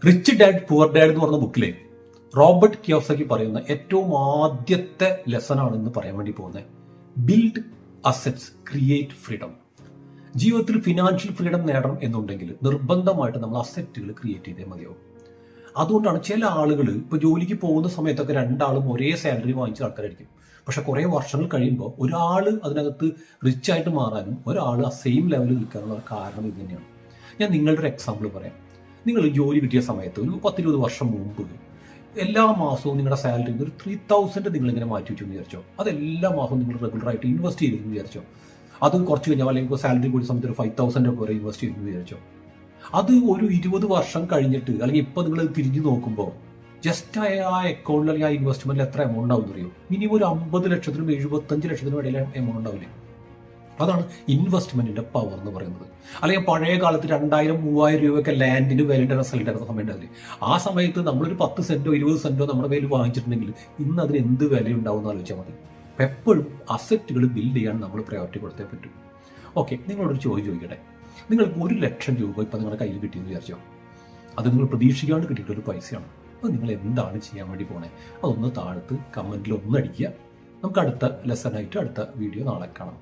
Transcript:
Rich dad poor dad എന്ന് പറഞ്ഞ ബുക്കിലെ റോബർട്ട് കിയോസക്കി പറയുന്ന ഏറ്റവും ആദ്യത്തെ ലെസൺ ആണെന്ന് പറയാൻ വേണ്ടി പോകുന്നത് ബിൽഡ് അസറ്റ്സ് ക്രിയേറ്റ് ഫ്രീഡം. ജീവിതത്തിൽ ഫിനാൻഷ്യൽ ഫ്രീഡം നേടണം എന്നുണ്ടെങ്കിൽ നിർബന്ധമായിട്ട് നമ്മൾ അസറ്റുകൾ ക്രിയേറ്റ് ചെയ്തേ മതിയാവും. അതുകൊണ്ടാണ് ചില ആളുകൾ ഇപ്പോൾ ജോലിക്ക് പോകുന്ന സമയത്തൊക്കെ രണ്ടാളും ഒരേ സാലറി വാങ്ങിച്ച ആൾക്കാരായിരിക്കും. പക്ഷെ കുറേ വർഷങ്ങൾ കഴിയുമ്പോൾ ഒരാൾ അതിനകത്ത് റിച്ച് ആയിട്ട് മാറാനും ഒരാൾ ആ സെയിം ലെവലിൽ നിൽക്കാനുള്ള കാരണം ഇത് തന്നെയാണ്. ഞാൻ നിങ്ങളുടെ ഒരു എക്സാമ്പിൾ പറയാം. നിങ്ങൾ ജോലി കിട്ടിയ സമയത്ത് ഒരു 10-20 വർഷം മുമ്പ് എല്ലാ മാസവും നിങ്ങളുടെ സാലറി ഒരു 3,000 നിങ്ങളിങ്ങനെ മാറ്റി വെച്ചു എന്ന് വിചാരിച്ചോ. അതെല്ലാ മാസവും നിങ്ങൾ റെഗുലറായിട്ട് ഇൻവെസ്റ്റ് ചെയ്തെന്ന് വിചാരിച്ചോ. അതും കുറച്ച് കഴിഞ്ഞാൽ അല്ലെങ്കിൽ സാലറി കൂടിയ സമയത്ത് ഒരു 5,000 ഒക്കെ വരെ ഇൻവെസ്റ്റ് ചെയ്തെന്ന് വിചാരിച്ചോ. അത് ഒരു 20 വർഷം കഴിഞ്ഞിട്ട് അല്ലെങ്കിൽ ഇപ്പോൾ നിങ്ങൾ തിരിഞ്ഞു നോക്കുമ്പോൾ ജസ്റ്റ് ആ അക്കൗണ്ടിൽ അല്ലെങ്കിൽ ആ ഇൻവെസ്റ്റ്മെന്റിൽ എത്ര എമൗണ്ട് ആവും അറിയോ? മിനിമം ഒരു 50 ലക്ഷത്തിനും 75 ലക്ഷത്തിനും ഇടയിൽ എമൗണ്ട് ഉണ്ടാവില്ലേ? അതാണ് ഇൻവെസ്റ്റ്മെന്റിന്റെ പവർ എന്ന് പറയുന്നത്. അല്ലെങ്കിൽ പഴയ കാലത്ത് 2,000-3,000 രൂപയൊക്കെ ലാൻഡിന് വിലയുടെ റിസൾട്ട് എടുക്കുന്ന സമയം ഉണ്ടാവില്ലേ? ആ സമയത്ത് നമ്മളൊരു 10 സെന്റോ 20 സെന്റോ നമ്മുടെ കയ്യിൽ വാങ്ങിച്ചിട്ടുണ്ടെങ്കിൽ ഇന്ന് അതിന് എന്ത് വിലയുണ്ടാവും എന്ന് ആലോചിച്ചാൽ മതി. അപ്പം എപ്പോഴും അസറ്റുകൾ ബിൽഡ് ചെയ്യാൻ നമ്മൾ പ്രയോറിറ്റി കൊടുത്തേ പറ്റും. ഓക്കെ, നിങ്ങളോടൊരു ചോദിക്കട്ടെ. നിങ്ങൾക്ക് 1 ലക്ഷം രൂപ ഇപ്പം നിങ്ങളുടെ കയ്യിൽ കിട്ടിയെന്ന് വിചാരിച്ചോ. അത് നിങ്ങൾ പ്രതീക്ഷിക്കാണ്ട് കിട്ടിയിട്ടൊരു പൈസയാണ്. അപ്പോൾ നിങ്ങൾ എന്താണ് ചെയ്യാൻ വേണ്ടി പോണേ? അതൊന്ന് താഴത്ത് കമന്റിൽ ഒന്ന് അടിക്കുക. നമുക്ക് അടുത്ത ലെസണായിട്ട് അടുത്ത വീഡിയോ നാളെ കാണാം.